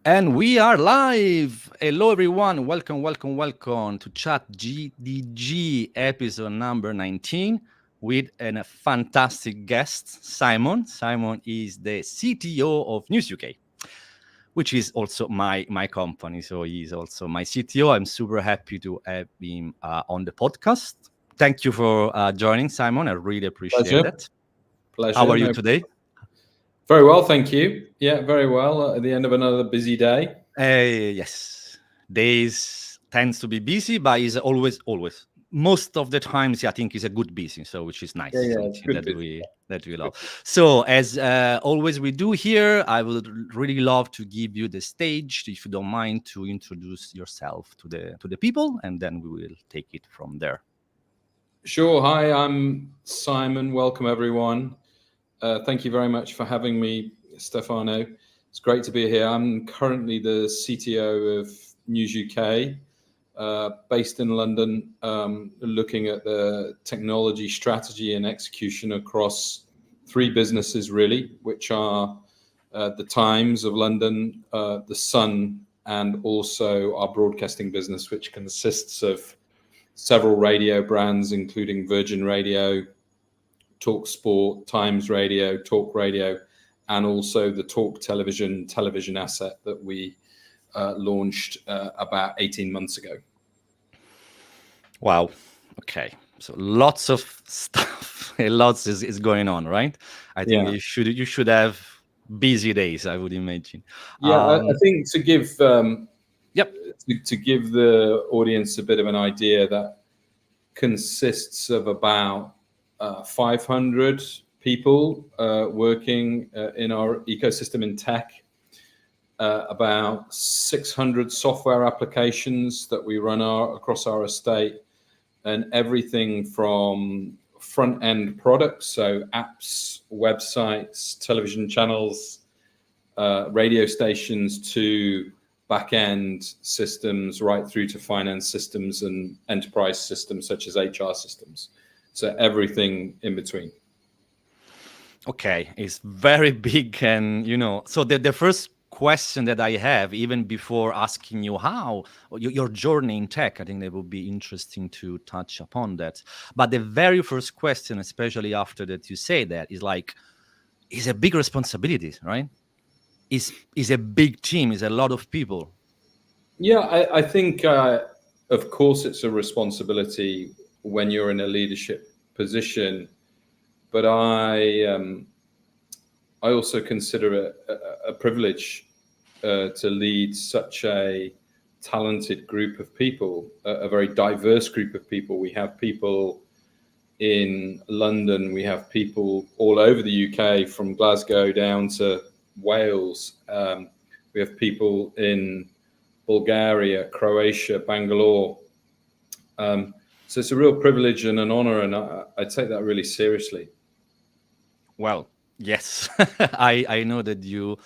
And we are live. Hello, everyone. Welcome to ChatGDG episode number 19 with a fantastic guest, Simon. Simon is the CTO of News UK, which is also my company. So he's also my CTO. I'm super happy to have him on the podcast. Thank you for joining, Simon. I really appreciate Pleasure. that. How Pleasure. are you No, today? very well, thank you. Yeah, very well. At the end of another busy day. Yes, days tends to be busy, but is always. Most of the times, I think is a good busy, so which is nice, Yeah, something good that busy. we love. So as always we do here, I would really love to give you the stage, if you don't mind, to introduce yourself to the people, and then we will take it from there. Sure. Hi, I'm Simon. Welcome, everyone. Thank you very much for having me, Stefano. It's great to be here. I'm currently the CTO of News UK, based in London, looking at the technology strategy and execution across three businesses, really, which are the Times of London, the Sun, and also our broadcasting business, which consists of several radio brands, including Virgin Radio, Talk Sport, Times Radio, Talk Radio, and also the Talk television asset that we launched about 18 months ago. Wow. Okay. So lots of stuff, lots is going on, right? I think Yeah. you should have busy days, I would imagine. Yeah, I think to give Yep. to give the audience a bit of an idea, that consists of about 500 people working in our ecosystem in tech, about 600 software applications that we run across our estate, and everything from front-end products, so apps, websites, television channels, radio stations, to back-end systems, right through to finance systems and enterprise systems such as HR systems. So everything in between. Okay, it's very big, and so the first question that I have, even before asking you how your journey in tech, I think that would be interesting to touch upon that. But the very first question, especially after that you say that, is like, is a big responsibility, right? Is a big team, is a lot of people. Yeah, I think, of course, it's a responsibility when you're in a leadership position, but I also consider it a privilege to lead such a talented group of people, a very diverse group of people. We have people in London, we have people all over the UK, from Glasgow down to Wales. We have people in Bulgaria, Croatia, Bangalore. So it's a real privilege and an honor, and I take that really seriously. Well, yes, I know that you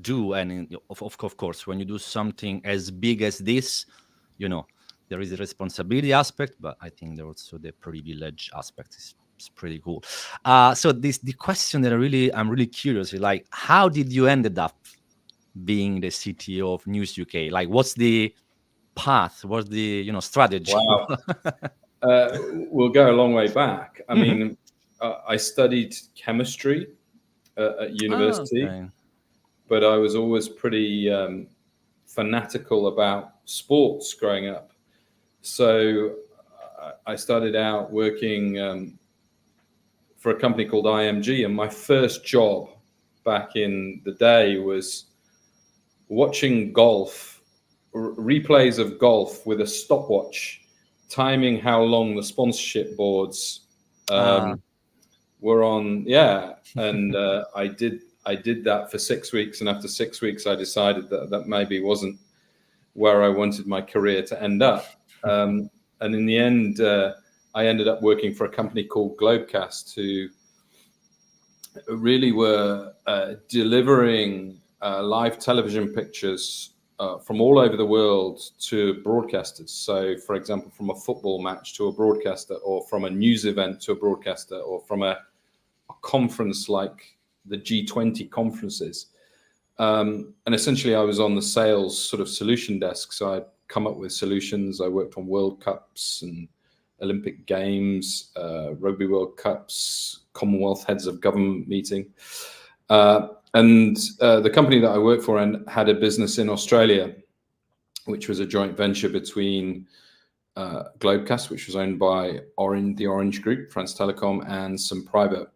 do, and of course, when you do something as big as this, there is a responsibility aspect, but I think there also the privilege aspect is pretty cool. So the question that I'm really curious, like, how did you ended up being the CTO of News UK? Like, what's the path? What's the strategy? Wow. We'll go a long way back. I mean, I studied chemistry at university, Okay. but I was always pretty fanatical about sports growing up. So I started out working for a company called IMG, and my first job back in the day was watching golf, replays of golf with a stopwatch, timing how long the sponsorship boards were on. Yeah, and I did that for 6 weeks, and after 6 weeks, I decided that maybe wasn't where I wanted my career to end up. And in the end, I ended up working for a company called Globecast, who really were delivering live television pictures from all over the world to broadcasters. So, for example, from a football match to a broadcaster, or from a news event to a broadcaster, or from a conference like the G20 conferences. And essentially, I was on the sales sort of solution desk. So I'd come up with solutions. I worked on World Cups and Olympic Games, Rugby World Cups, Commonwealth Heads of Government meeting. And the company that I worked for had a business in Australia, which was a joint venture between Globecast, which was owned by the Orange Group, France Telecom, and some private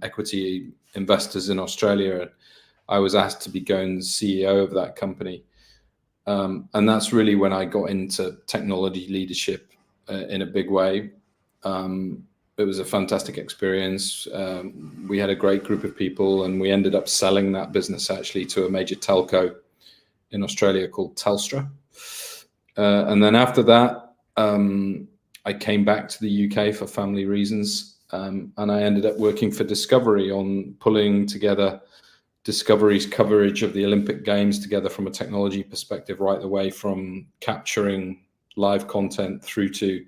equity investors in Australia. I was asked to be going CEO of that company. And that's really when I got into technology leadership in a big way. It was a fantastic experience. We had a great group of people, and we ended up selling that business actually to a major telco in Australia called Telstra. And then after that, I came back to the UK for family reasons, and I ended up working for Discovery on pulling together Discovery's coverage of the Olympic Games together from a technology perspective, right the way from capturing live content through to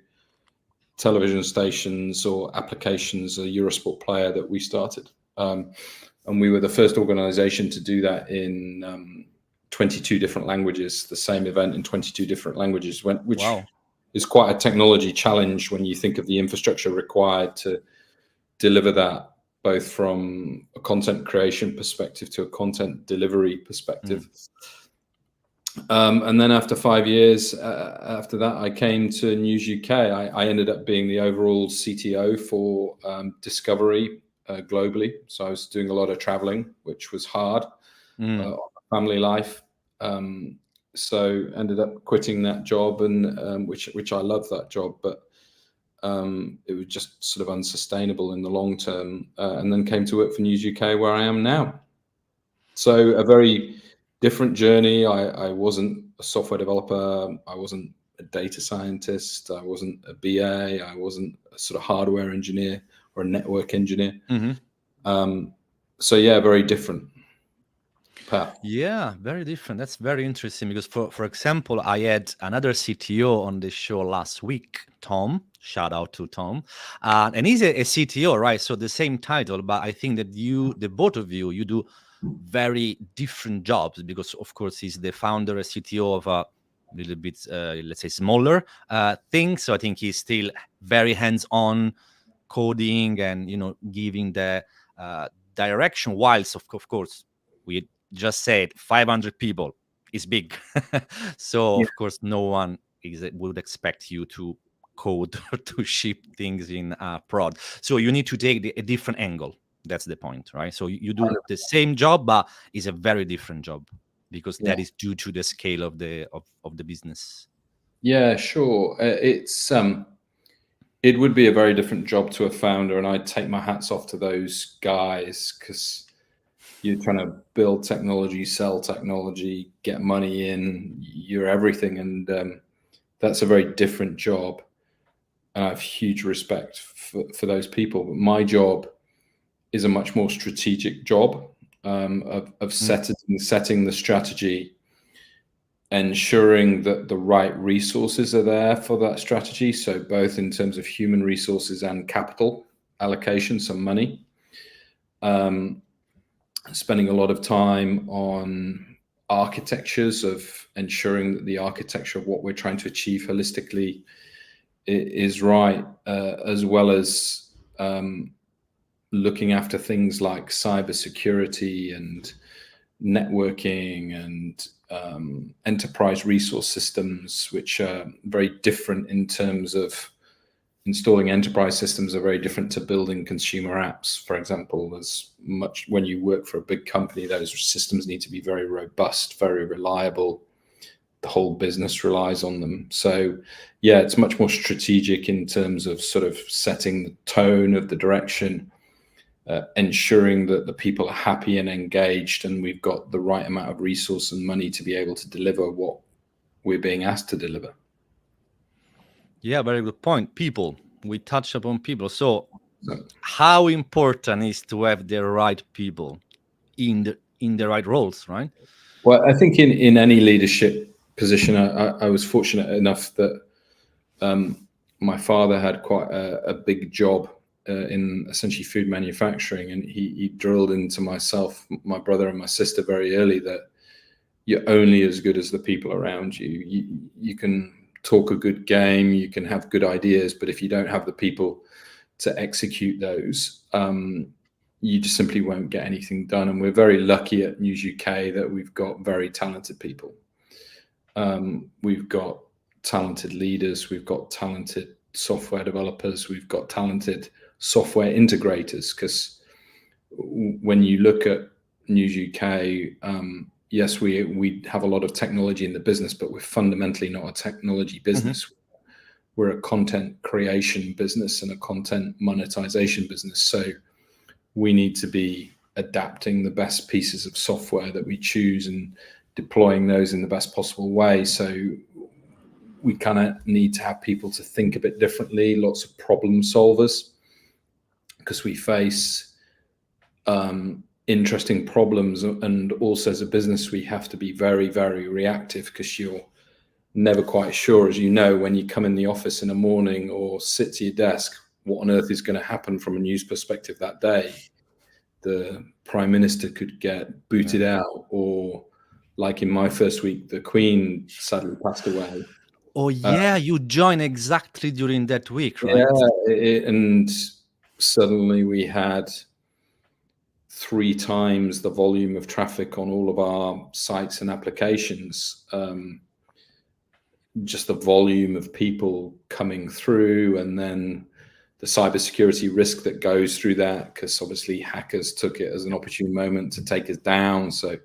television stations or applications, a Eurosport player that we started. And we were the first organization to do that in 22 different languages, the same event in 22 different languages, which is quite a technology challenge when you think of the infrastructure required to deliver that, both from a content creation perspective to a content delivery perspective. And then after 5 years after that, I came to News UK. I ended up being the overall CTO for Discovery globally. So I was doing a lot of traveling, which was hard, family life. So ended up quitting that job, and which I love that job, but it was just sort of unsustainable in the long term, and then came to work for News UK, where I am now. So a very different journey. I wasn't a software developer. I wasn't a data scientist. I wasn't a BA. I wasn't a sort of hardware engineer or a network engineer. So yeah, very different path. Yeah, very different. That's very interesting because, for example, I had another CTO on the show last week, Tom. Shout out to Tom, and he's a CTO, right? So the same title, but I think that the both of you do very different jobs because, of course, he's the founder, a CTO of a little bit, let's say, smaller thing. So I think he's still very hands-on coding and giving the direction. Whilst, of course, we just said 500 people is big. So of course no one would expect you to code or to ship things in prod. So you need to take a different angle. That's the point, right? So you do the same job, but it's a very different job because that is due to the scale of the business. Yeah, sure. It would be a very different job to a founder, and I'd take my hats off to those guys because you're trying to build technology, sell technology, get money in, you're everything. And that's a very different job. And I have huge respect for those people. But my job is a much more strategic job of setting the strategy, ensuring that the right resources are there for that strategy. So both in terms of human resources and capital allocation, some money. Spending a lot of time on architectures of ensuring that the architecture of what we're trying to achieve holistically is right, as well as looking after things like cybersecurity and networking and enterprise resource systems, which are very different in terms of installing enterprise systems are very different to building consumer apps, for example. There's much, when you work for a big company, those systems need to be very robust, very reliable. The whole business relies on them. So yeah, it's much more strategic in terms of sort of setting the tone of the direction, ensuring that the people are happy and engaged, and we've got the right amount of resource and money to be able to deliver what we're being asked to deliver. Yeah, very good point. People, we touched upon people. So how important is to have the right people in the right roles, right? Well, I think in any leadership position, I was fortunate enough that my father had quite a big job in essentially food manufacturing, and he drilled into myself, my brother, and my sister very early that you're only as good as the people around you. You can talk a good game, you can have good ideas, but if you don't have the people to execute those, you just simply won't get anything done. And we're very lucky at News UK that we've got very talented people. We've got talented leaders, we've got talented software developers, we've got talented software integrators, because when you look at News UK, yes, we have a lot of technology in the business, but we're fundamentally not a technology business. Mm-hmm. We're a content creation business and a content monetization business. So we need to be adapting the best pieces of software that we choose and deploying those in the best possible way. So we kind of need to have people to think a bit differently, lots of problem solvers, because we face interesting problems. And also as a business, we have to be very, very reactive, because you're never quite sure, as you know, when you come in the office in the morning or sit to your desk, what on earth is going to happen from a news perspective that day. The Prime Minister could get booted out, or like in my first week, the Queen sadly passed away. Oh yeah, you joined exactly during that week, right? Yeah, and suddenly we had 3 times the volume of traffic on all of our sites and applications. Just the volume of people coming through, and then the cybersecurity risk that goes through that, because obviously hackers took it as an opportune moment to take us down. So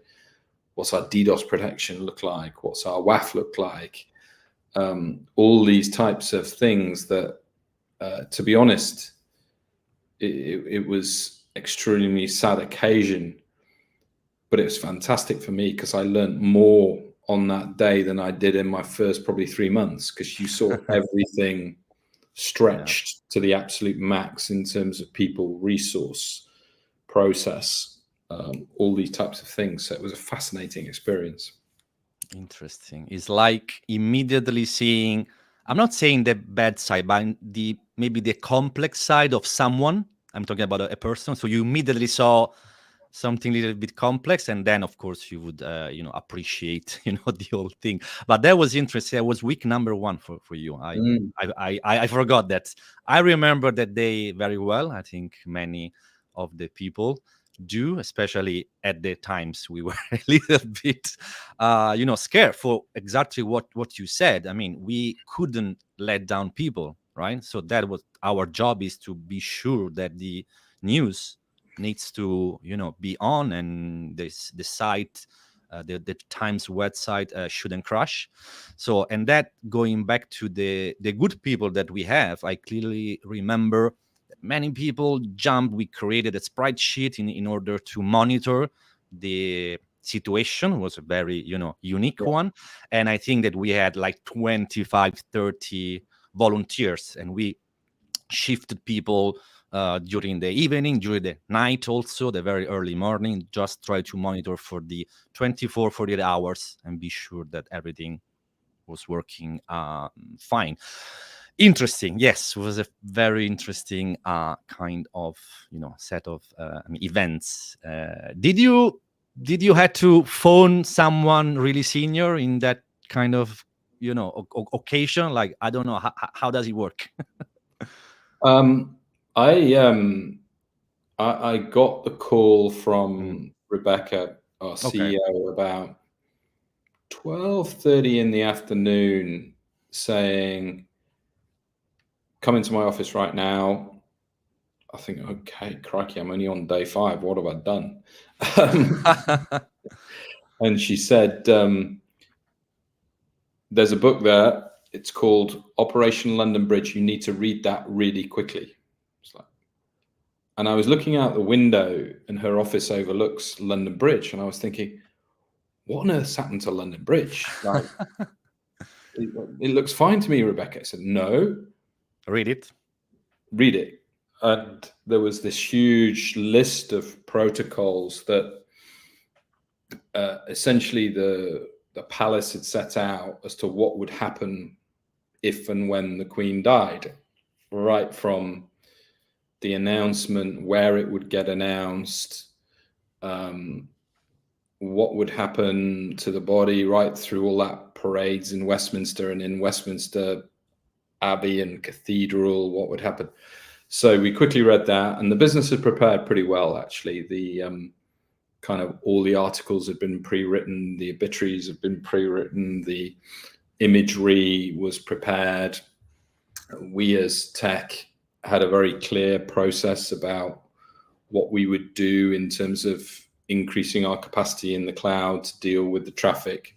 what's our DDoS protection look like? What's our WAF look like? All these types of things that, to be honest, it was extremely sad occasion, but it was fantastic for me, because I learned more on that day than I did in my first probably 3 months, because you saw everything stretched to the absolute max in terms of people, resource, process, all these types of things. So it was a fascinating experience. Interesting. It's like immediately seeing, I'm not saying the bad side, but maybe the complex side of someone. I'm talking about a person. So you immediately saw something a little bit complex, and then of course you would appreciate the whole thing. But that was interesting. That was week number 1 for you. I forgot that. I remember that day very well. I think many of the people do, especially at the times we were a little bit scared for exactly what you said. I mean, we couldn't let down people, right? So that was our job, is to be sure that the news needs to be on, and the site, the Times website shouldn't crash. So, and that, going back to the good people that we have, I clearly remember that many people jumped. We created a spreadsheet in order to monitor the situation. It was a very unique one, and I think that we had like 25-30 volunteers, and we shifted people during the evening, during the night, also the very early morning, just try to monitor for the 48 hours and be sure that everything was working fine. Interesting. Yes, it was a very interesting kind of set of events. Did you had to phone someone really senior in that kind of occasion? Like, I don't know, how does it work? I got the call from Rebecca, our CEO, about 12:30 in the afternoon, saying, "Come into my office right now." I think, okay, crikey, I'm only on day 5. What have I done? And she said, "There's a book there. It's called Operation London Bridge. You need to read that really quickly." And I was looking out the window, and her office overlooks London Bridge. And I was thinking, what on earth's happened to London Bridge? Like, it looks fine to me, Rebecca. I said, no. Read it. Read it. And there was this huge list of protocols that essentially the palace had set out as to what would happen if and when the Queen died, right from the announcement, where it would get announced, what would happen to the body, right through all that parades in Westminster and in Westminster Abbey and Cathedral, what would happen. So we quickly read that, and the business had prepared pretty well, actually. The kind of all the articles had been pre-written, the obituaries had been pre-written, the imagery was prepared. We as tech had a very clear process about what we would do in terms of increasing our capacity in the cloud to deal with the traffic,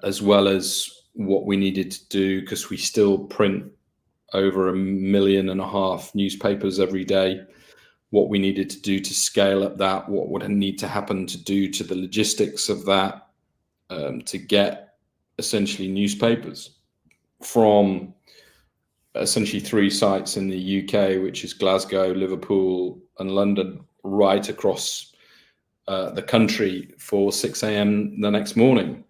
as well as what we needed to do, because we still print over 1.5 million newspapers every day, what we needed to do to scale up that, what would need to happen to do to the logistics of that, to get essentially newspapers from essentially 3 sites in the UK, which is Glasgow, Liverpool, and London, right across the country for 6 a.m. the next morning.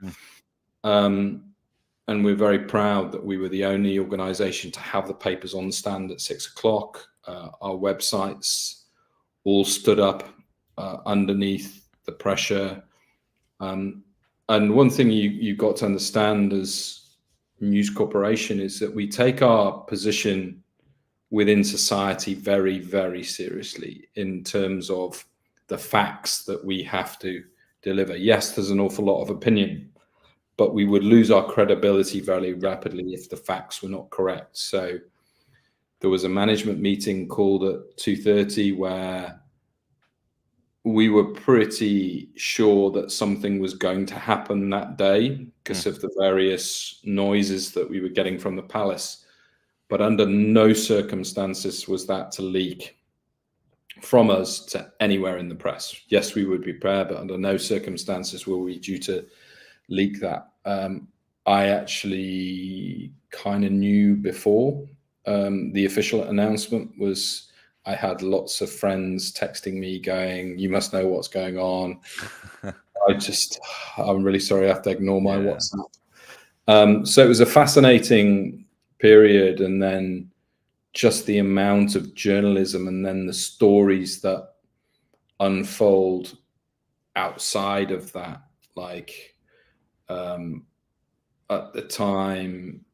And we're very proud that we were the only organization to have the papers on the stand at 6 o'clock. Our websites all stood up underneath the pressure. And one thing you got to understand as News Corporation is that we take our position within society very, very seriously in terms of the facts that we have to deliver. Yes, there's an awful lot of opinion, but we would lose our credibility very rapidly if the facts were not correct. So there was a management meeting called at 2:30 where we were pretty sure that something was going to happen that day because of the various noises that we were getting from the palace. But under no circumstances was that to leak from us to anywhere in the press. Yes, we would be prepared, but under no circumstances were we due to leak that. I actually kind of knew before the official announcement was. I had lots of friends texting me going, "You must know what's going on." I'm really sorry, I have to ignore my WhatsApp. So it was a fascinating period, and then just the amount of journalism and then the stories that unfold outside of that. Like at the time,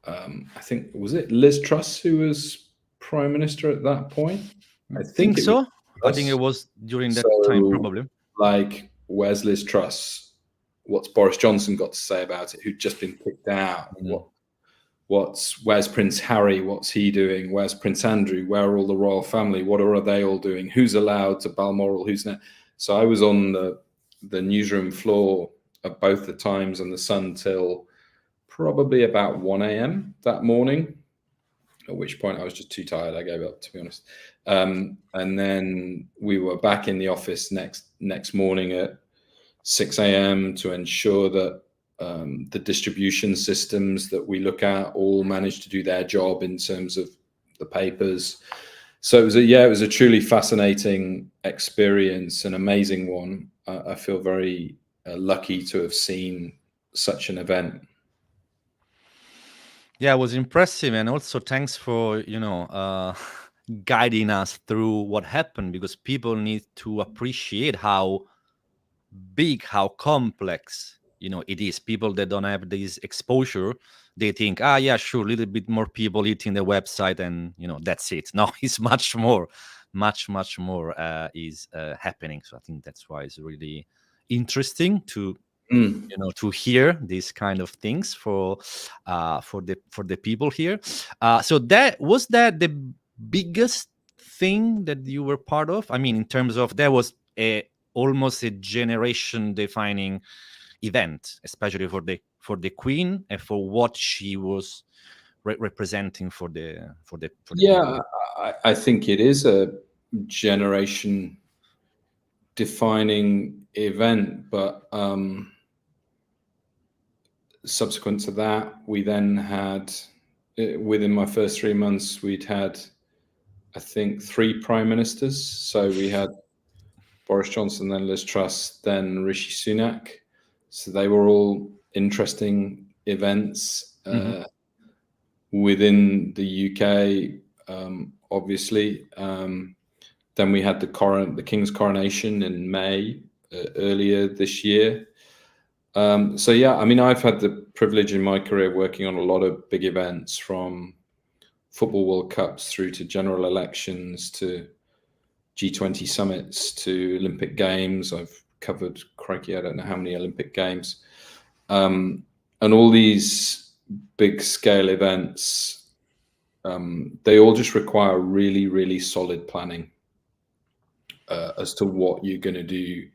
I think, was it Liz Truss who was Prime Minister at that point? I think so. I think it was during that time, probably. Like, where's Liz Truss? What's Boris Johnson got to say about it? Who'd just been kicked out? Where's Prince Harry? What's he doing? Where's Prince Andrew? Where are all the royal family? What are they all doing? Who's allowed to Balmoral? Who's not? So I was on the newsroom floor at both the Times and the Sun till probably about 1 a.m. that morning, at which point I was just too tired. I gave up, to be honest. And then we were back in the office next morning at 6 a.m. to ensure that the distribution systems that we look at all managed to do their job in terms of the papers. So it was a truly fascinating experience, an amazing one. I feel very lucky to have seen such an event. Yeah, it was impressive, and also thanks for guiding us through what happened, because people need to appreciate how big, how complex it is. People that don't have this exposure, they think, yeah, sure, a little bit more people hitting the website, and that's it. No, it's much more is happening. So I think that's why it's really interesting to to hear these kind of things for the people here. So that was the biggest thing that you were part of. I mean, in terms of, there was almost a generation defining event, especially for the Queen and for what she was representing for the yeah, I think it is a generation defining event, but subsequent to that, we then had, within my first 3 months, we'd had, I think, 3 prime ministers. So we had Boris Johnson, then Liz Truss, then Rishi Sunak. So they were all interesting events within the UK. obviously. Then we had the King's coronation in May earlier this year. So yeah, I mean, I've had the privilege in my career working on a lot of big events, from football World Cups through to general elections to G20 summits to Olympic Games. I've covered, crikey, I don't know how many Olympic Games. And all these big scale events, they all just require really, really solid planning as to what you're going to do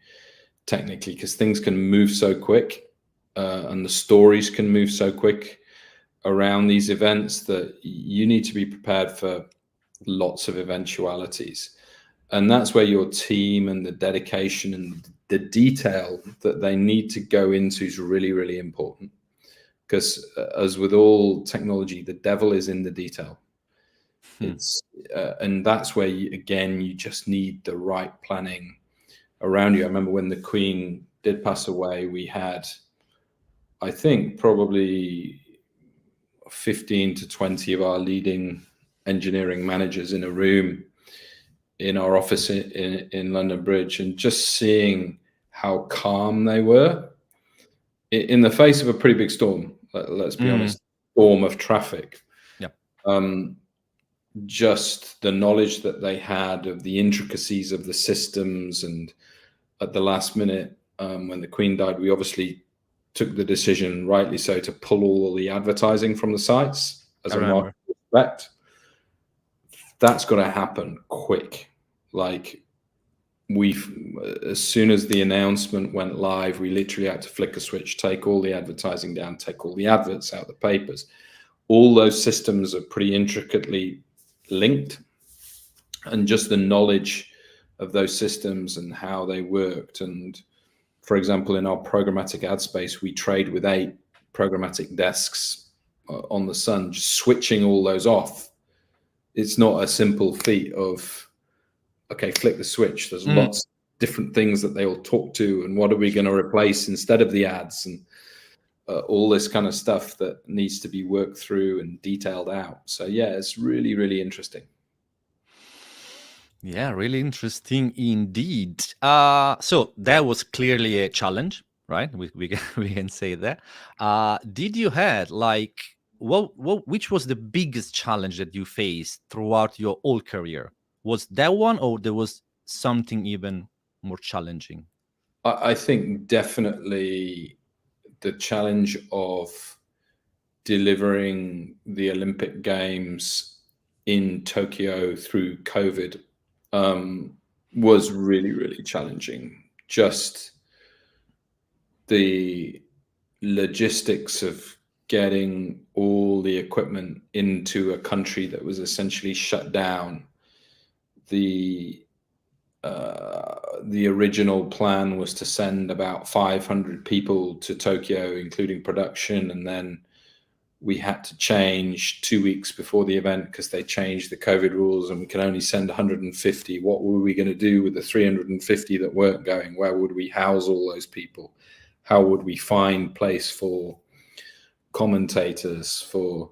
technically, because things can move so quick and the stories can move so quick around these events that you need to be prepared for lots of eventualities. And that's where your team and the dedication and the detail that they need to go into is really, really important. Because as with all technology, the devil is in the detail. It's and that's where you just need the right planning around you. I remember when the Queen did pass away, we had, I think, probably 15 to 20 of our leading engineering managers in a room in our office in London Bridge, and just seeing how calm they were in the face of a pretty big storm. Let's be honest, storm of traffic. Yeah. Just the knowledge that they had of the intricacies of the systems, and at the last minute, when the Queen died, we obviously took the decision, rightly so, to pull all the advertising from the sites as a market respect. That's got to happen quick. Like, as soon as the announcement went live, we literally had to flick a switch, take all the advertising down, take all the adverts out of the papers. All those systems are pretty intricately linked, and just the knowledge of those systems and how they worked. And for example, in our programmatic ad space, we trade with 8 programmatic desks on the Sun. Just switching all those off, it's not a simple feat of, okay, flick the switch. There's lots of different things that they all talk to, and what are we going to replace instead of the ads, and all this kind of stuff that needs to be worked through and detailed out. So yeah, it's really, really interesting. Yeah, really interesting indeed. So that was clearly a challenge, right? We can say that. Did you had like which was the biggest challenge that you faced throughout your whole career? Was that one, or there was something even more challenging? I think definitely the challenge of delivering the Olympic Games in Tokyo through COVID was really, really challenging. Just the logistics of getting all the equipment into a country that was essentially shut down. The original plan was to send about 500 people to Tokyo, including production, and then we had to change 2 weeks before the event because they changed the COVID rules, and we can only send 150. What were we going to do with the 350 that weren't going? Where would we house all those people? How would we find place for commentators, for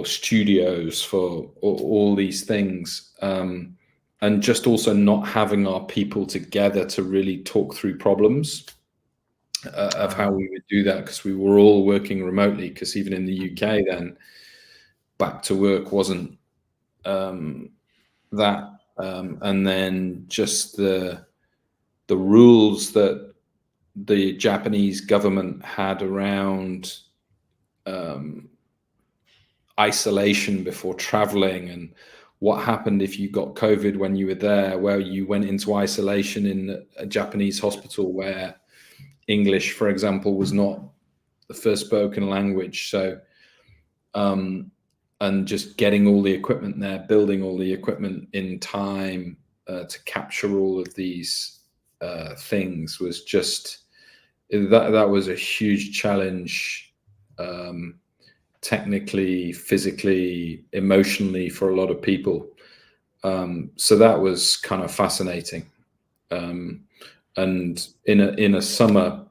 studios, for all these things? And just also not having our people together to really talk through problems of how we would do that, because we were all working remotely, because even in the UK then, back to work wasn't that. And then just the rules that the Japanese government had around isolation before traveling, and what happened if you got COVID when you were there, where you went into isolation in a Japanese hospital where English, for example, was not the first spoken language. So, and just getting all the equipment there, building all the equipment in time to capture all of these things was just, that was a huge challenge, technically, physically, emotionally, for a lot of people. So that was kind of fascinating. And in a summer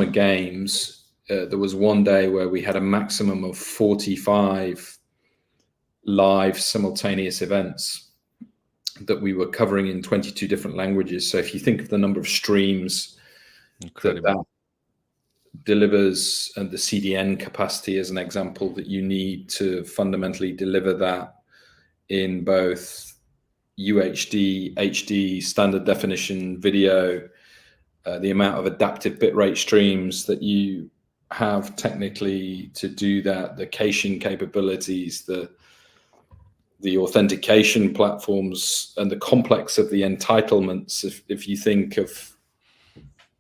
games, there was one day where we had a maximum of 45 live simultaneous events that we were covering in 22 different languages. So if you think of the number of streams that delivers, and the CDN capacity as an example, that you need to fundamentally deliver that in both UHD, HD, standard definition video, the amount of adaptive bitrate streams that you have technically to do that, the caching capabilities, the authentication platforms, and the complex of the entitlements. If you think of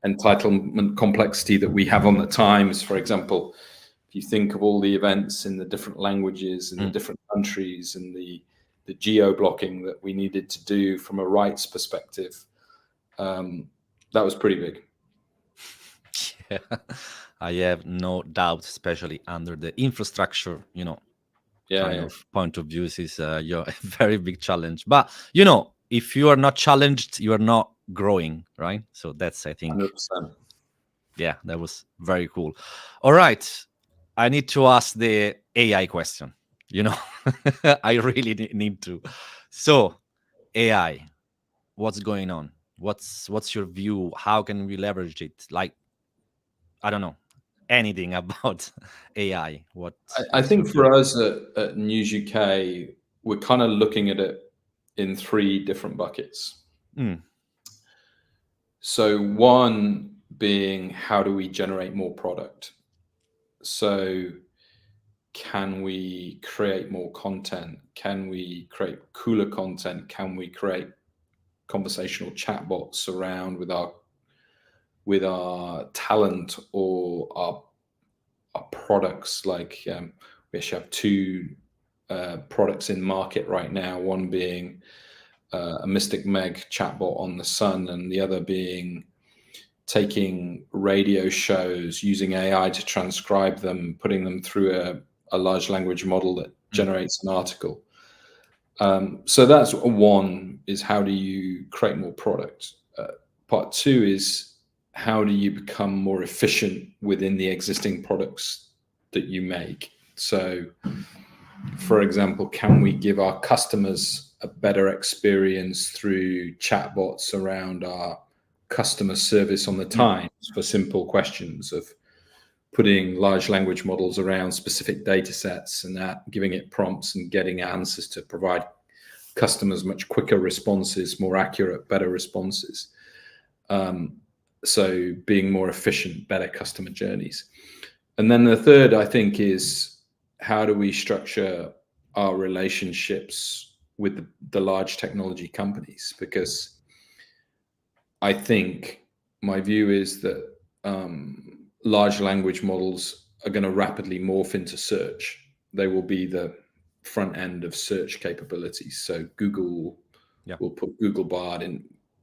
entitlement complexity that we have on the Times, for example, if you think of all the events in the different languages and the different countries and the geo blocking that we needed to do from a rights perspective, that was pretty big. Yeah, I have no doubt, especially under the infrastructure, kind of point of view, is a very big challenge. But if you are not challenged, you are not growing, right? So that's, I think, 100%. Yeah, that was very cool. All right, I need to ask the AI question. I really need to. So, AI, what's going on? What's your view? How can we leverage it? Like, I don't know anything about AI. I think for us at News UK, we're kind of looking at it in 3 different buckets. So one being, how do we generate more product? So can we create more content? Can we create cooler content? Can we create conversational chatbots around with our talent or our products? Like we actually have 2 products in market right now, one being a Mystic Meg chatbot on the Sun, and the other being taking radio shows, using AI to transcribe them, putting them through a large language model that generates an article. So that's one, is how do you create more product? Part 2 is, how do you become more efficient within the existing products that you make? So, for example, can we give our customers a better experience through chatbots around our customer service on the Times for simple questions of putting large language models around specific data sets and that, giving it prompts and getting answers to provide customers much quicker responses, more accurate, better responses. So being more efficient, better customer journeys. And then the third, I think, is how do we structure our relationships with the large technology companies? Because I think my view is that large language models are going to rapidly morph into search. They will be the front end of search capabilities. So Google will put Google Bard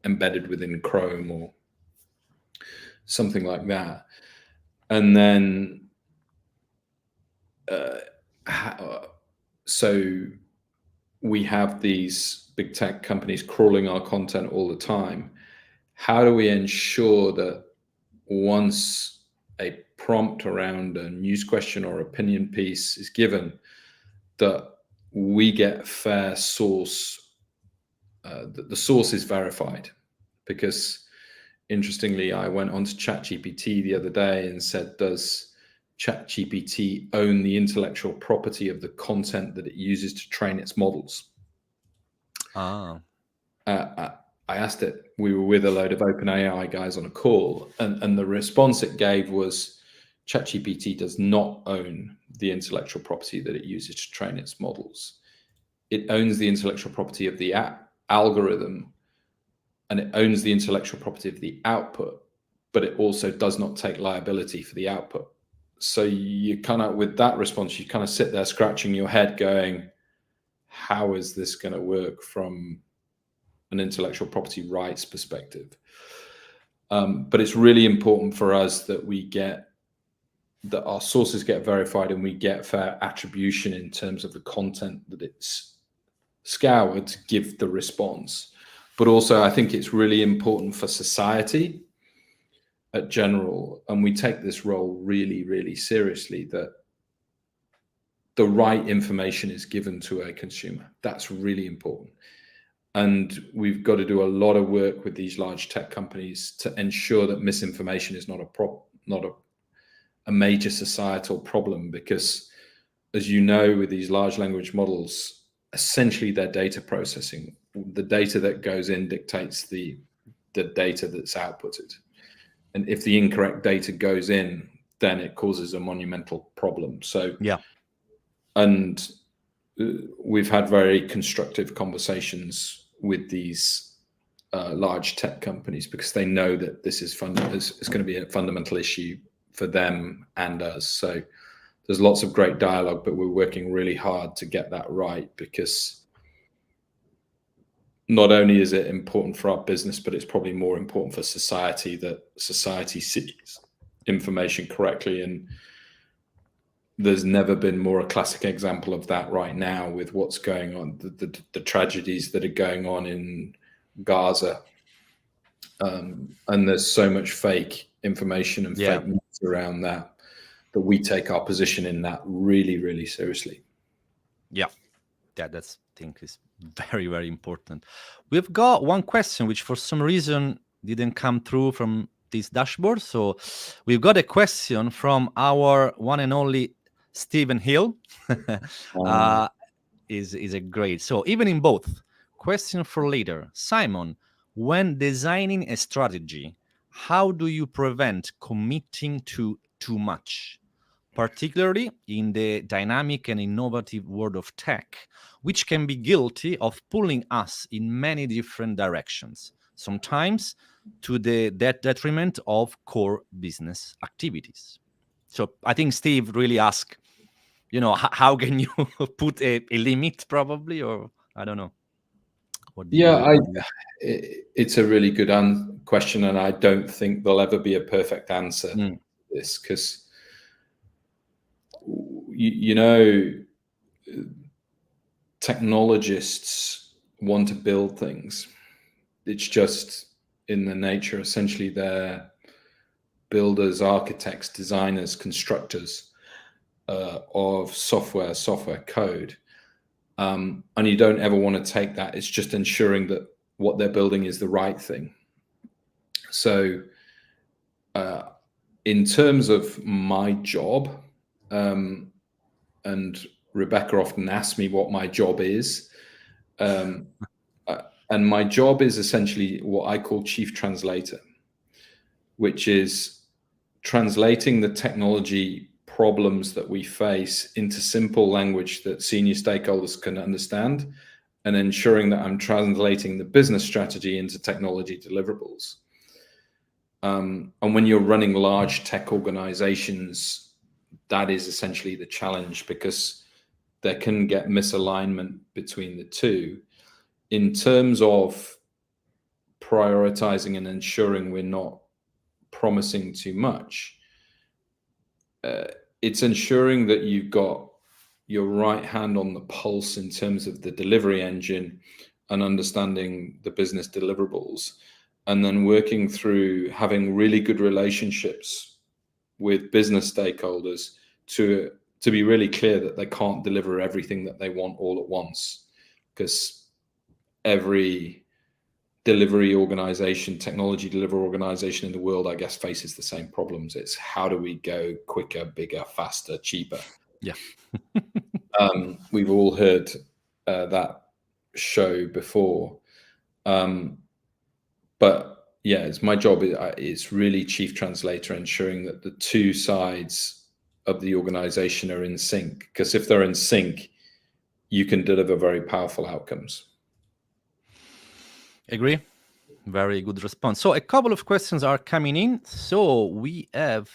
embedded within Chrome or something like that. And then so we have these big tech companies crawling our content all the time. How do we ensure that once a prompt around a news question or opinion piece is given, that we get fair source, that the source is verified? Because interestingly, I went onto ChatGPT the other day and said, does ChatGPT own the intellectual property of the content that it uses to train its models? I asked it, we were with a load of OpenAI guys on a call, and the response it gave was, ChatGPT does not own the intellectual property that it uses to train its models. It owns the intellectual property of the algorithm, and it owns the intellectual property of the output, but it also does not take liability for the output. So you kind of, with that response, you kind of sit there scratching your head going, how is this going to work from an intellectual property rights perspective? But it's really important for us that that our sources get verified and we get fair attribution in terms of the content that it's scoured to give the response. But also, I think it's really important for society at General, and we take this role really, really seriously, that the right information is given to a consumer. That's really important. And we've got to do a lot of work with these large tech companies to ensure that misinformation is not a major societal problem, because, as you know, with these large language models, essentially their data processing, the data that goes in dictates the data that's outputted. And if the incorrect data goes in, then it causes a monumental problem. So, yeah. And we've had very constructive conversations with these large tech companies, because they know that this is going to be a fundamental issue for them and us. So there's lots of great dialogue, but we're working really hard to get that right, because not only is it important for our business, but it's probably more important for society, that society sees information correctly. And there's never been more a classic example of that right now, with what's going on, the tragedies that are going on in Gaza. And there's so much fake information and fake news around that we take our position in that really, really seriously. Yeah, that's, I think, is very, very important. We've got one question which for some reason didn't come through from this dashboard. So we've got a question from our one and only Stephen Hill. Is a great. So even in both, question for later. Simon, when designing a strategy, how do you prevent committing to too much, particularly in the dynamic and innovative world of tech, which can be guilty of pulling us in many different directions, sometimes to the detriment of core business activities? So I think Steve really asked, how can you put a limit, probably, or I don't know. It's a really good question, and I don't think there'll ever be a perfect answer to this, because technologists want to build things. It's just in the nature. Essentially, they're builders, architects, designers, constructors of software code. And you don't ever want to take that. It's just ensuring that what they're building is the right thing. So in terms of my job, and Rebecca often asks me what my job is. And my job is essentially what I call chief translator, which is translating the technology problems that we face into simple language that senior stakeholders can understand, and ensuring that I'm translating the business strategy into technology deliverables. And when you're running large tech organizations, that is essentially the challenge, because there can get misalignment between the two in terms of prioritizing and ensuring we're not promising too much. It's ensuring that you've got your right hand on the pulse in terms of the delivery engine and understanding the business deliverables, and then working through having really good relationships with business stakeholders to be really clear that they can't deliver everything that they want all at once, because every delivery organization, technology delivery organization in the world, I guess, faces the same problems. It's how do we go quicker, bigger, faster, cheaper? Yeah. We've all heard that show before. But yeah, it's my job. It's really chief translator, ensuring that the two sides of the organization are in sync. Because if they're in sync, you can deliver very powerful outcomes. Agree. Very good response. So a couple of questions are coming in. So we have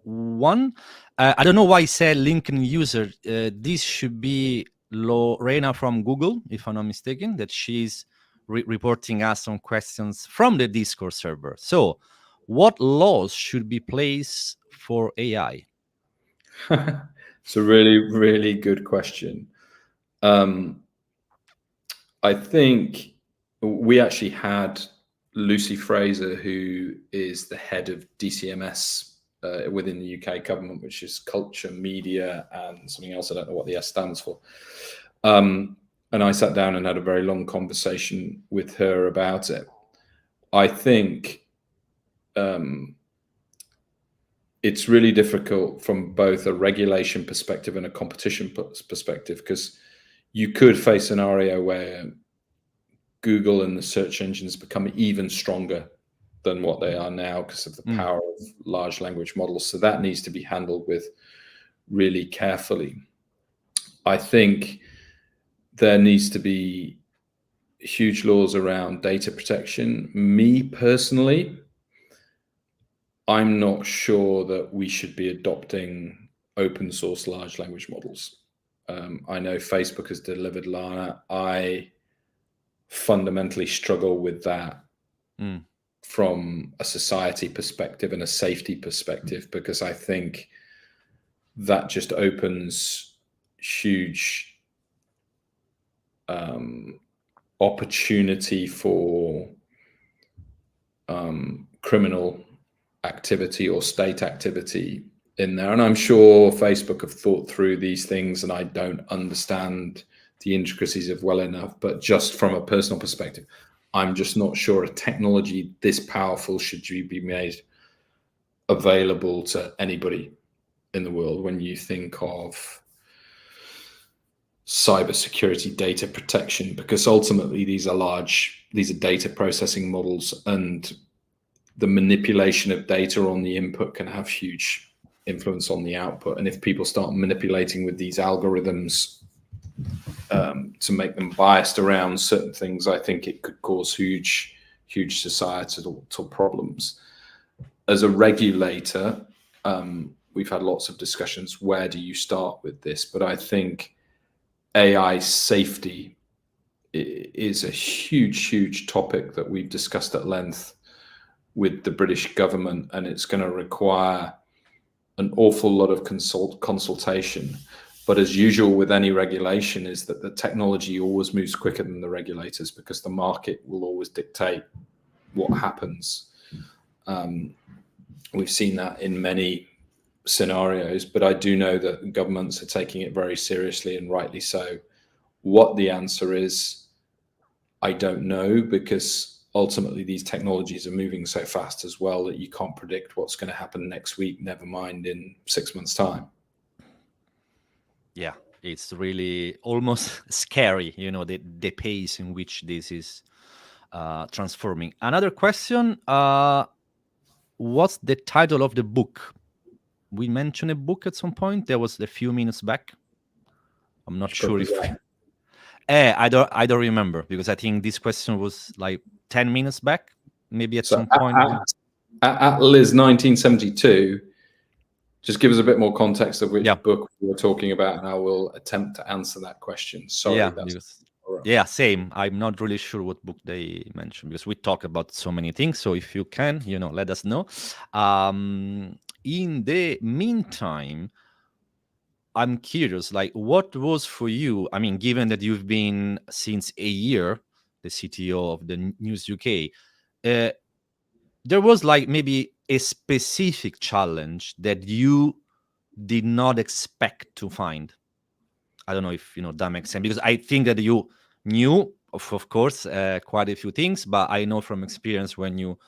one. I don't know why I said LinkedIn user. This should be Lorena from Google, if I'm not mistaken, that she's reporting us some questions from the Discord server. So what laws should be placed for AI? It's a really, really good question. I think we actually had Lucy Fraser, who is the head of DCMS within the UK government, which is culture, media, and something else. I don't know what the S stands for. And I sat down and had a very long conversation with her about it. I think it's really difficult from both a regulation perspective and a competition perspective, because you could face a scenario where Google and the search engines become even stronger than what they are now because of the power of large language models. So that needs to be handled with really carefully. I think there needs to be huge laws around data protection. Me personally, I'm not sure that we should be adopting open source large language models. I know Facebook has delivered Llama. I fundamentally struggle with that from a society perspective and a safety perspective, because I think that just opens huge opportunity for criminal activity or state activity in there. And I'm sure Facebook have thought through these things, and I don't understand the intricacies of well enough, but just from a personal perspective, I'm just not sure a technology this powerful should be made available to anybody in the world. When you think of cybersecurity, data protection, because ultimately these are data processing models, and the manipulation of data on the input can have huge influence on the output. And if people start manipulating with these algorithms to make them biased around certain things, I think it could cause huge societal problems. As a regulator, we've had lots of discussions. Where do you start with this? But I think AI safety is a huge topic that we've discussed at length with the British government, and it's going to require an awful lot of consultation. But as usual with any regulation, is that the technology always moves quicker than the regulators, because the market will always dictate what happens. We've seen that in many scenarios, but I do know that governments are taking it very seriously, and rightly so. What the answer is, I don't know, because ultimately these technologies are moving so fast as well that you can't predict what's going to happen next week, never mind in 6 months' time. Yeah, it's really almost scary, the pace in which this is transforming. Another question, what's the title of the book? We mentioned a book at some point. There was a few minutes back. I'm not sure if... I don't remember, because I think this question was like 10 minutes back, maybe at some point. At Liz 1972, just give us a bit more context of which book we were talking about, and I will attempt to answer that question. Sorry. Same. I'm not really sure what book they mentioned, because we talk about so many things. So if you can, let us know. In the meantime, I'm curious, like, what was for you, I mean, given that you've been since a year the CTO of the News UK, there was like maybe a specific challenge that you did not expect to find. I don't know if that makes sense, because I think that you knew, of course, quite a few things, but I know from experience, when you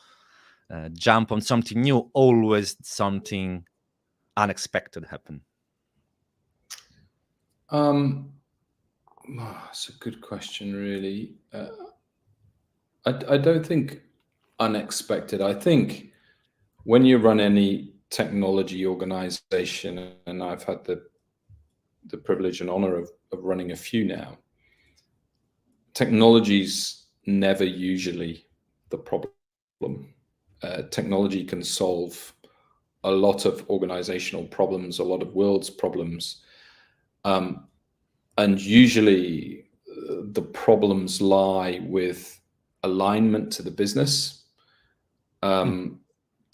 jump on something new, always something unexpected happen. That's a good question, really. I don't think unexpected. I think when you run any technology organization, and I've had the privilege and honor of running a few now, technology's never usually the problem. Technology can solve a lot of organizational problems, a lot of world's problems. And usually the problems lie with alignment to the business, and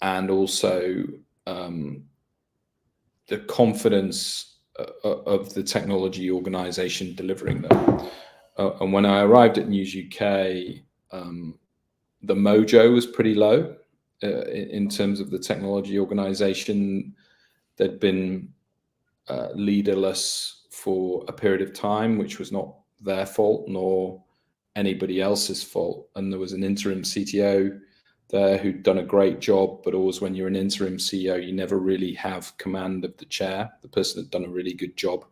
also the confidence of the technology organization delivering them. And when I arrived at News UK, the mojo was pretty low in terms of the technology organization. They'd been leaderless for a period of time, which was not their fault nor anybody else's fault. And there was an interim CTO there who'd done a great job, but always when you're an interim CEO, you never really have command of the chair. The person had done a really good job,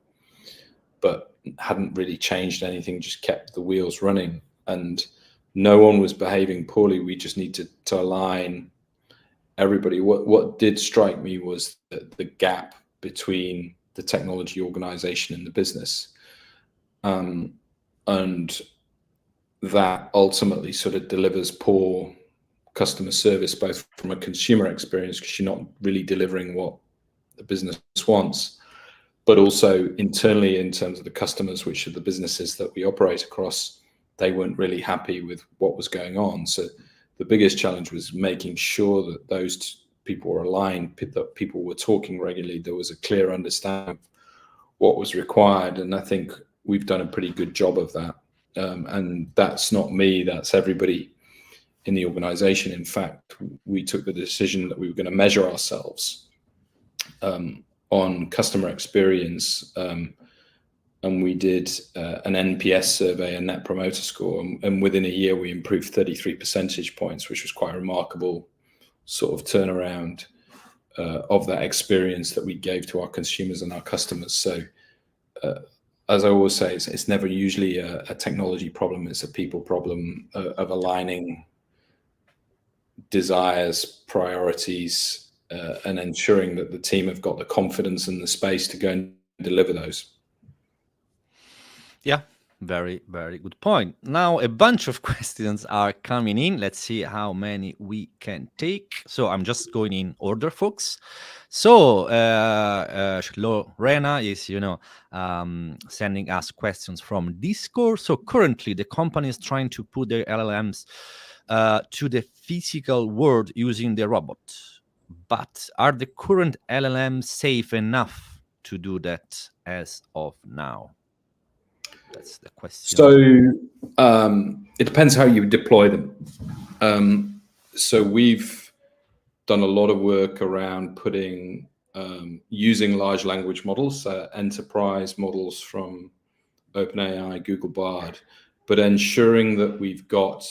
but hadn't really changed anything, just kept the wheels running. And no one was behaving poorly. We just need to align everybody. What did strike me was the gap between the technology organization and the business. And that ultimately sort of delivers poor customer service, both from a consumer experience, because you're not really delivering what the business wants, but also internally in terms of the customers, which are the businesses that we operate across. They weren't really happy with what was going on. So the biggest challenge was making sure that those people were aligned, that people were talking regularly. There was a clear understanding of what was required. And I think we've done a pretty good job of that. And that's not me, that's everybody in the organization. In fact, we took the decision that we were going to measure ourselves on customer experience. And we did an NPS survey, a net promoter score. And within a year, we improved 33 percentage points, which was quite a remarkable sort of turnaround of that experience that we gave to our consumers and our customers. So as I always say, it's never usually a technology problem. It's a people problem of aligning desires, priorities, and ensuring that the team have got the confidence and the space to go and deliver those. Yeah, very, very good point. Now, a bunch of questions are coming in. Let's see how many we can take. So I'm just going in order, folks. So Lorena is, sending us questions from Discord. So currently, the company is trying to put their LLMs to the physical world using the robot. But are the current LLMs safe enough to do that as of now? That's the question. So it depends how you deploy them. So we've done a lot of work around putting using large language models, enterprise models from OpenAI, Google Bard, but ensuring that we've got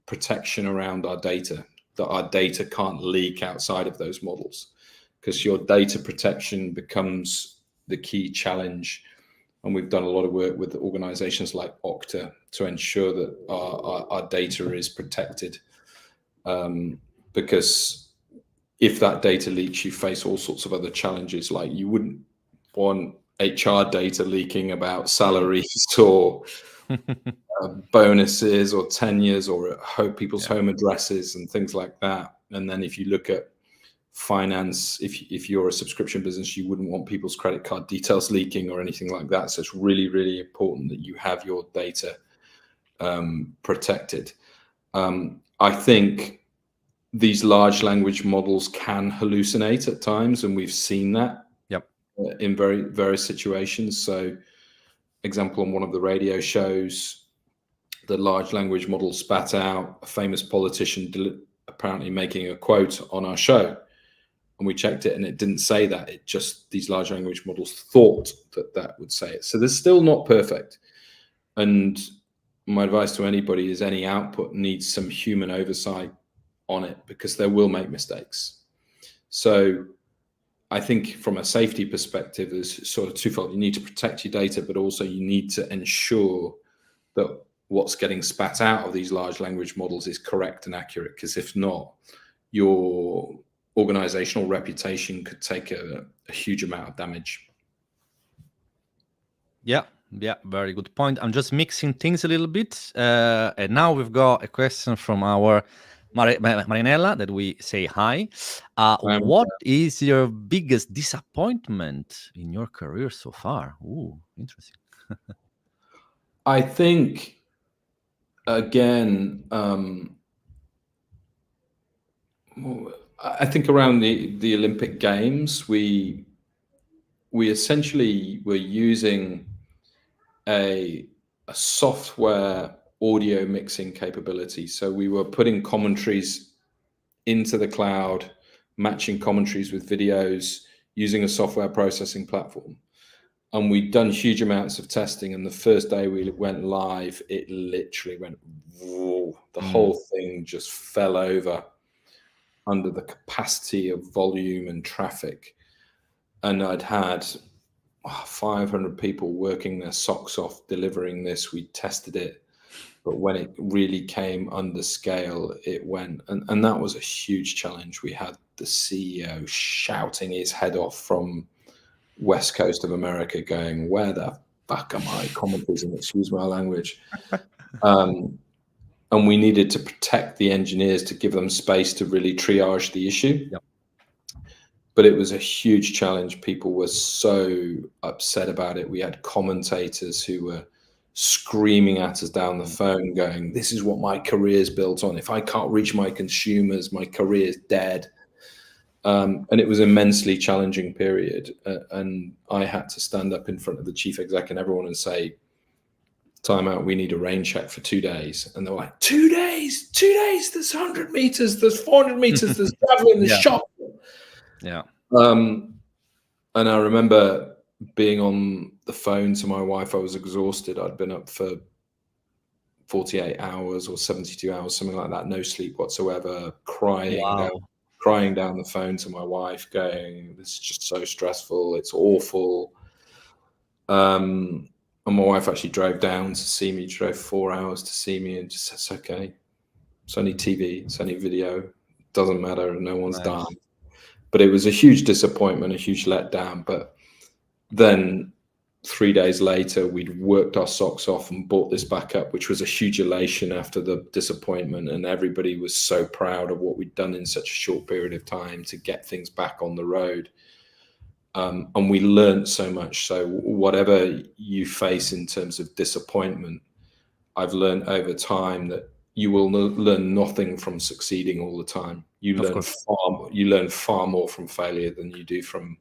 protection around our data, that our data can't leak outside of those models, because your data protection becomes the key challenge. And we've done a lot of work with organizations like Okta to ensure that our data is protected. Because if that data leaks, you face all sorts of other challenges. Like you wouldn't want HR data leaking about salaries or bonuses or tenures or people's home addresses and things like that. And then if you look at finance, if you're a subscription business, you wouldn't want people's credit card details leaking or anything like that. So it's really, really important that you have your data protected. I think these large language models can hallucinate at times, and we've seen that in various situations. So example, on one of the radio shows, the large language model spat out a famous politician apparently making a quote on our show. And we checked it and it didn't say that. It just, these large language models thought that would say it. So they're still not perfect. And my advice to anybody is any output needs some human oversight on it, because they will make mistakes. So I think from a safety perspective, there's sort of twofold. You need to protect your data, but also you need to ensure that what's getting spat out of these large language models is correct and accurate, because if not, your organizational reputation could take a huge amount of damage. Yeah, very good point. I'm just mixing things a little bit. And now we've got a question from our Marinella that we say hi. What is your biggest disappointment in your career so far? Ooh, interesting. I think, again, I think around the Olympic Games, we essentially were using a software audio mixing capability. So we were putting commentaries into the cloud, matching commentaries with videos using a software processing platform. And we'd done huge amounts of testing. And the first day we went live, it literally went, whoa, the whole thing just fell over under the capacity of volume and traffic. And I'd had 500 people working their socks off delivering this. We tested it. But when it really came under scale, it went. And that was a huge challenge. We had the CEO shouting his head off from West Coast of America going, where the fuck am I? Commentaries, and excuse my language. And we needed to protect the engineers to give them space to really triage the issue. Yep. But it was a huge challenge. People were so upset about it. We had commentators who were screaming at us down the phone going, this is what my career is built on. If I can't reach my consumers, my career is dead. And it was an immensely challenging period. And I had to stand up in front of the chief exec and everyone and say, time out, we need a rain check for 2 days. And they're like, 2 days, there's 100 meters, there's 400 meters, there's javelin, there's shot. Yeah. And I remember being on the phone to my wife. I was exhausted. I'd been up for 48 hours or 72 hours, something like that, no sleep whatsoever, crying down the phone to my wife going, this is just so stressful, it's awful. And my wife actually drove down to see me, drove 4 hours to see me and just said, it's okay. It's only TV, it's only video. It doesn't matter. No one's died. But it was a huge disappointment, a huge letdown. But then 3 days later, we'd worked our socks off and brought this back up, which was a huge elation after the disappointment. And everybody was so proud of what we'd done in such a short period of time to get things back on the road. And we learned so much. So whatever you face in terms of disappointment, I've learned over time that you will learn nothing from succeeding all the time. You learn far more from failure than you do from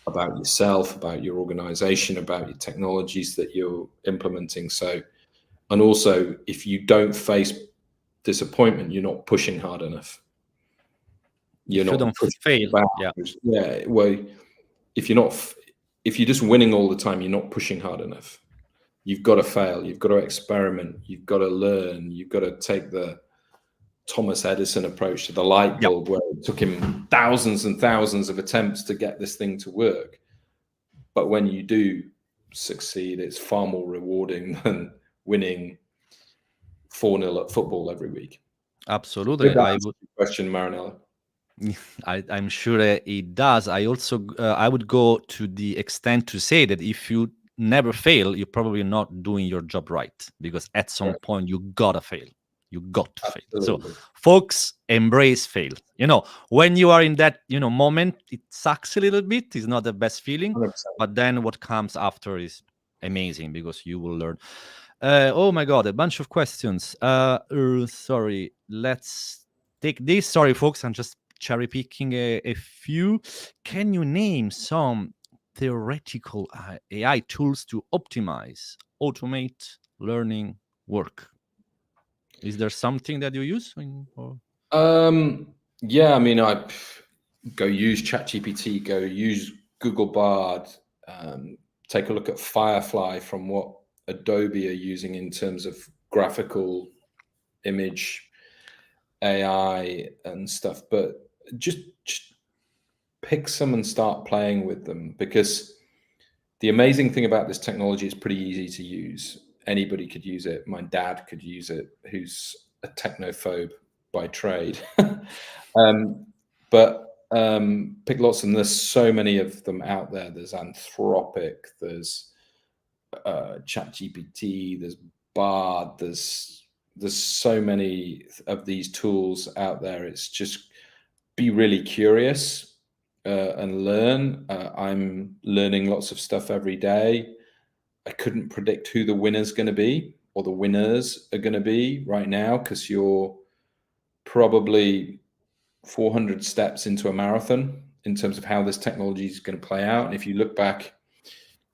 about yourself, about your organization, about your technologies that you're implementing. So, and also if you don't face disappointment, you're not pushing hard enough. You're not fail. Yeah. Well, if you're just winning all the time, you're not pushing hard enough. You've got to fail. You've got to experiment. You've got to learn. You've got to take the Thomas Edison approach to the light bulb, where it took him thousands and thousands of attempts to get this thing to work. But when you do succeed, it's far more rewarding than winning 4-0 at football every week. Absolutely. Question, Marinella. I'm sure it does. I also I would go to the extent to say that if you never fail, you're probably not doing your job right, because at some point you gotta fail. You got to fail. So folks, embrace fail. When you are in that moment, it sucks a little bit. It's not the best feeling, 100%. but then what comes after is amazing, because you will learn. Oh my God, a bunch of questions. Sorry, let's take this. Sorry, folks, I'm just cherry picking a few. Can you name some theoretical AI tools to optimize, automate learning work? Is there something that you use? Yeah, I mean, I go use ChatGPT, go use Google Bard, take a look at Firefly from what Adobe are using in terms of graphical image AI and stuff, but just pick some and start playing with them, because the amazing thing about this technology is pretty easy to use. Anybody could use it. My dad could use it, who's a technophobe by trade. But pick lots, and there's so many of them out there. There's Anthropic, there's ChatGPT, there's Bard, there's so many of these tools out there. It's just be really curious and learn. I'm learning lots of stuff every day. I couldn't predict who the winner's going to be, or the winners are going to be right now, because you're probably 400 steps into a marathon in terms of how this technology is going to play out. And if you look back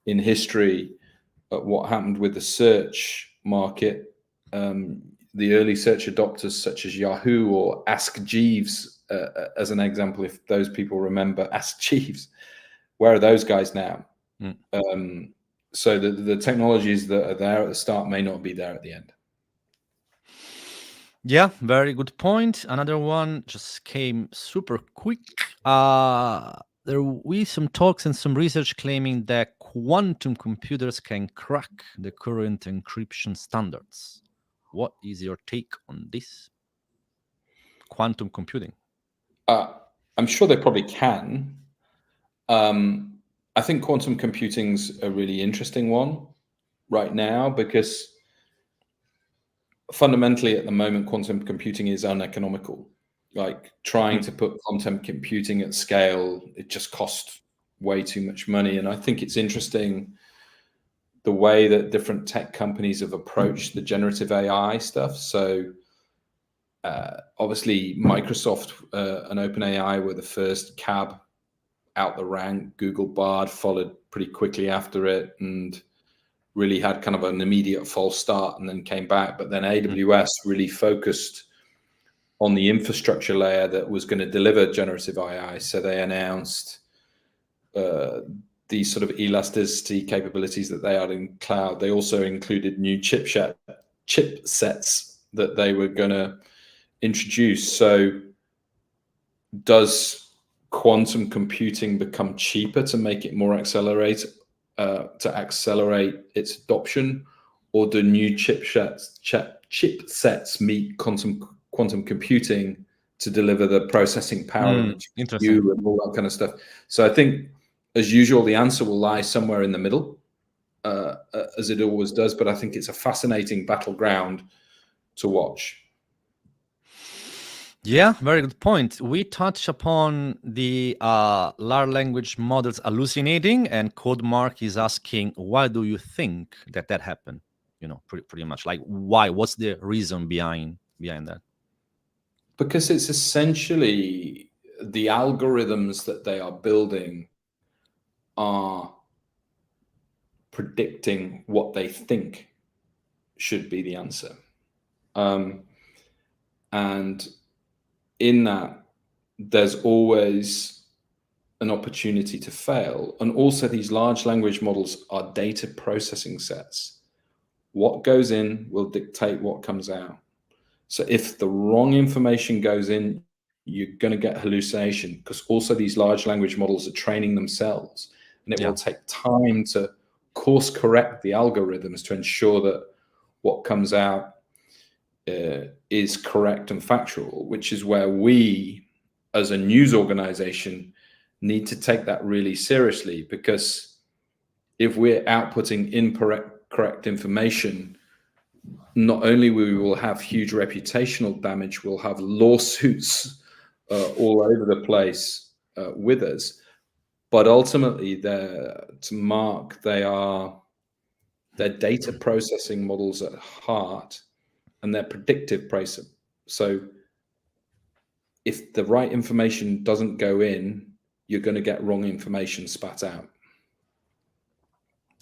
in history at what happened with the search market the early search adopters such as Yahoo or Ask Jeeves, as an example, if those people remember Ask Jeeves, where are those guys now? So the technologies that are there at the start may not be there at the end. Yeah, very good point. Another one just came super quick. There will some talks and some research claiming that quantum computers can crack the current encryption standards. What is your take on this? Quantum computing. I'm sure they probably can. I think quantum computing's a really interesting one right now because fundamentally at the moment, quantum computing is uneconomical. Like trying to put quantum computing at scale, it just costs way too much money. And I think it's interesting the way that different tech companies have approached the generative AI stuff. So obviously Microsoft and OpenAI were the first cab out the rank. Google Bard followed pretty quickly after it and really had kind of an immediate false start and then came back. But then AWS really focused on the infrastructure layer that was going to deliver generative AI. So they announced these sort of elasticity capabilities that they had in cloud. They also included new chipsets that they were going to introduce. So does quantum computing become cheaper to make it more accelerate its adoption, or do new chipsets meet quantum computing to deliver the processing power and the GPU and all that kind of stuff? So I think, as usual, the answer will lie somewhere in the middle, as it always does. But I think it's a fascinating battleground to watch. Yeah, very good point. We touch upon the large language models hallucinating, and CodeMark is asking, why do you think that happened? You know, pretty much like why? What's the reason behind that? Because it's essentially the algorithms that they are building are predicting what they think should be the answer. And in that, there's always an opportunity to fail. And also these large language models are data processing sets. What goes in will dictate what comes out. So if the wrong information goes in, you're going to get hallucination, because also these large language models are training themselves, and it will take time to course correct the algorithms to ensure that what comes out is correct and factual, which is where we, as a news organization, need to take that really seriously, because if we're outputting incorrect information, not only we will have huge reputational damage, we'll have lawsuits all over the place with us. But ultimately, they're data processing models at heart, and they're predictive process. So if the right information doesn't go in, you're going to get wrong information spat out.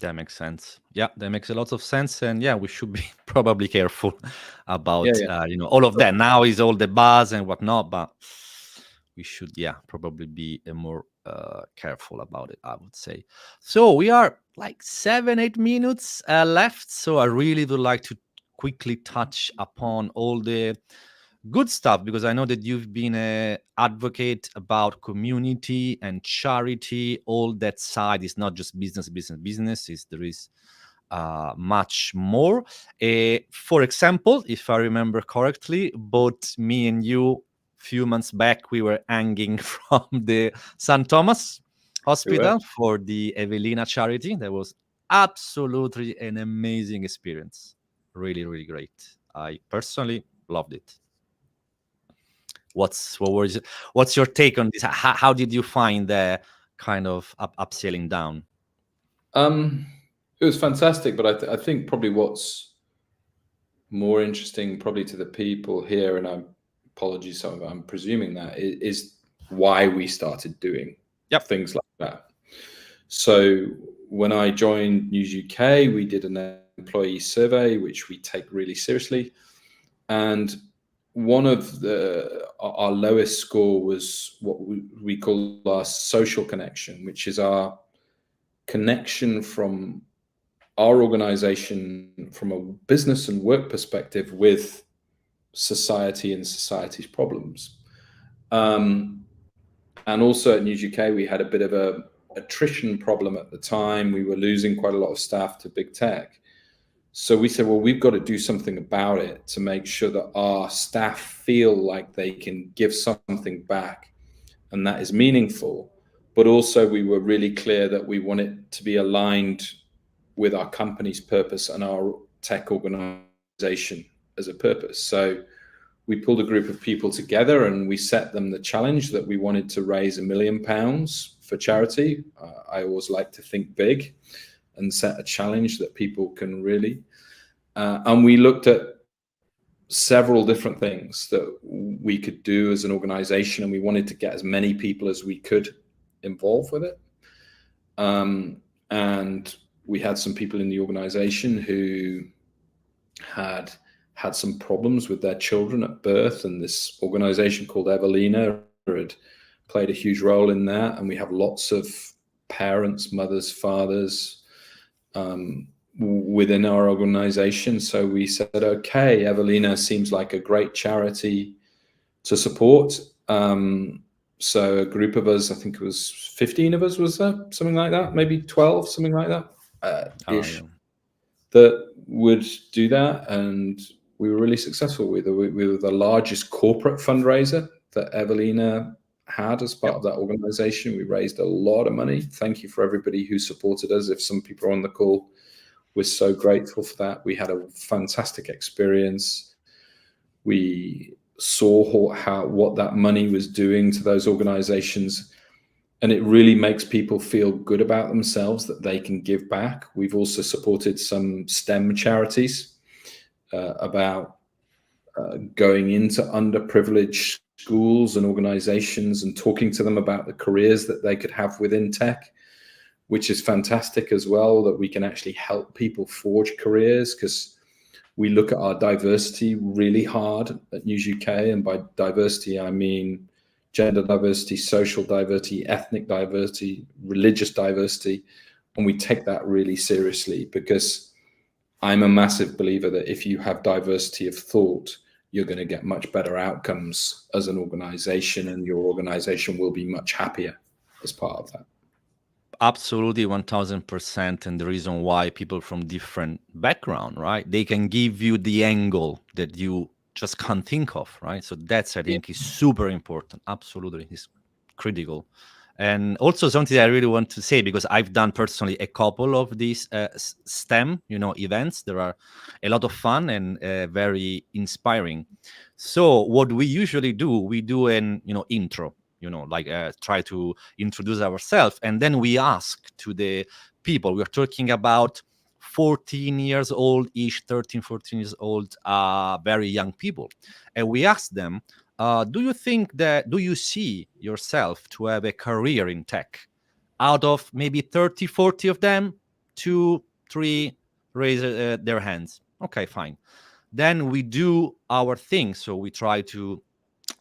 That makes sense. Yeah, that makes a lot of sense. And yeah, we should be probably careful about, all of that. Now is all the buzz and whatnot, but we should, probably be more careful about it, I would say. So we are like 7-8 minutes left. So I really would like to quickly touch upon all the good stuff, because I know that you've been an advocate about community and charity. All that side is not just business. There is much more. For example, if I remember correctly, both me and you, few months back, we were hanging from the St. Thomas Hospital for the Evelina charity. That was absolutely an amazing experience. Really, really great. I personally loved it. What's your take on this? How did you find the kind of upselling down? It was fantastic, but I think probably what's more interesting probably to the people here, and apologies, I'm presuming that, is why we started doing things like that. So when I joined News UK, we did an employee survey, which we take really seriously. And one of our lowest score was what we call our social connection, which is our connection from our organization from a business and work perspective with society and society's problems. And also at News UK, we had a bit of a attrition problem at the time. We were losing quite a lot of staff to big tech. So we said, well, we've got to do something about it to make sure that our staff feel like they can give something back and that is meaningful. But also we were really clear that we want it to be aligned with our company's purpose and our tech organization as a purpose. So we pulled a group of people together and we set them the challenge that we wanted to raise £1 million for charity. I always like to think big and set a challenge that people can really. And we looked at several different things that we could do as an organization, and we wanted to get as many people as we could involved with it. And we had some people in the organization who had some problems with their children at birth, and this organization called Evelina had played a huge role in that. And we have lots of parents, mothers, fathers within our organization. So we said, okay, Evelina seems like a great charity to support. So a group of us, I think it was 15 of us, was there? Something like that, maybe 12, something like that. That would do that, and we were really successful with it. We were the largest corporate fundraiser that Evelina had as part of that organization. We raised a lot of money. Thank you for everybody who supported us. If some people are on the call, we're so grateful for that. We had a fantastic experience. We saw what that money was doing to those organizations. And it really makes people feel good about themselves that they can give back. We've also supported some STEM charities about going into underprivileged schools and organizations and talking to them about the careers that they could have within tech, which is fantastic as well, that we can actually help people forge careers, because we look at our diversity really hard at News UK. And by diversity, I mean gender diversity, social diversity, ethnic diversity, religious diversity. And we take that really seriously, because I'm a massive believer that if you have diversity of thought, you're going to get much better outcomes as an organization, and your organization will be much happier as part of that. Absolutely, 1000%. And the reason why people from different background, right, they can give you the angle that you just can't think of, right? So that's, I think, is super important. Absolutely, is critical. And also something I really want to say, because I've done personally a couple of these STEM, events. There are a lot of fun and very inspiring. So what we usually do, we do an intro, try to introduce ourselves, and then we ask to the people. We're talking about 14 years old ish, 13, 14 years old, very young people, and we ask them, do you see yourself to have a career in tech? Out of maybe 30, 40 of them, 2, 3 raise their hands. Okay, fine. Then we do our thing. So we try to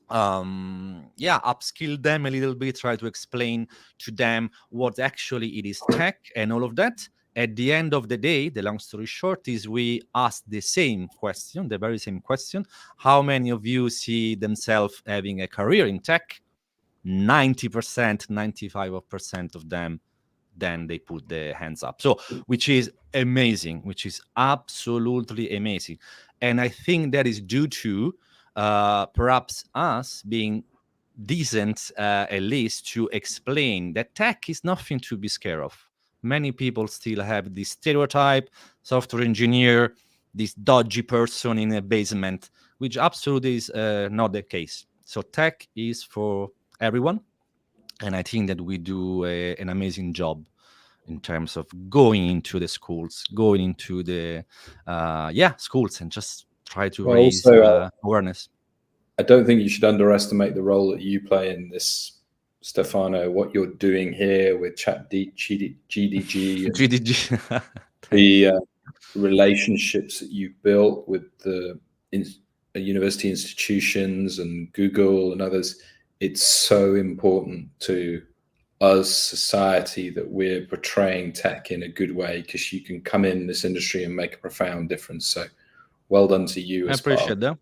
upskill them a little bit, try to explain to them what actually it is tech and all of that. At the end of the day, the long story short is we ask the very same question. How many of you see themselves having a career in tech? 90%, 95% of them, then they put their hands up. So, which is amazing, which is absolutely amazing. And I think that is due to perhaps us being decent, at least, to explain that tech is nothing to be scared of. Many people still have this stereotype, software engineer, this dodgy person in a basement, which absolutely is not the case. So tech is for everyone. And I think that we do an amazing job in terms of going into the schools, going into the schools, and just try to raise awareness. I don't think you should underestimate the role that you play in this, Stefano, what you're doing here with ChatGDG. GDG. relationships that you've built with the university institutions and Google and others. It's so important to us, society, that we're portraying tech in a good way, because you can come in this industry and make a profound difference. So well done to you. I appreciate that.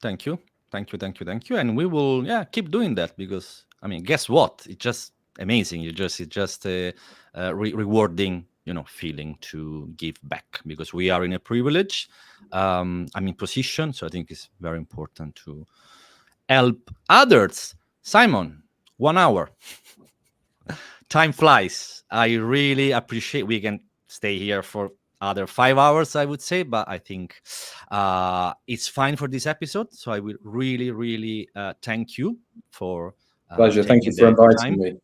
Thank you. And we will keep doing that, because I mean, guess what? It's just amazing. It's just a rewarding, feeling to give back, because we are in a privilege. I'm in position, so I think it's very important to help others. Simon, 1 hour. Time flies. I really appreciate. We can stay here for other 5 hours, I would say, but I think it's fine for this episode. So I will really thank you for pleasure. Thank you for inviting me.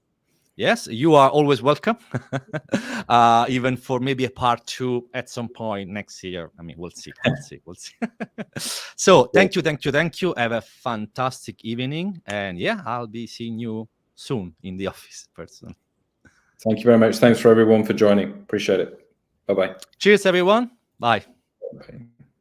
Yes, you are always welcome. Even for maybe a part 2 at some point next year. I mean, we'll see. So thank you. Have a fantastic evening, and I'll be seeing you soon in the office person. Thank you very much. Thanks for everyone for joining. Appreciate it. Bye-bye. Cheers, everyone. Bye. Bye.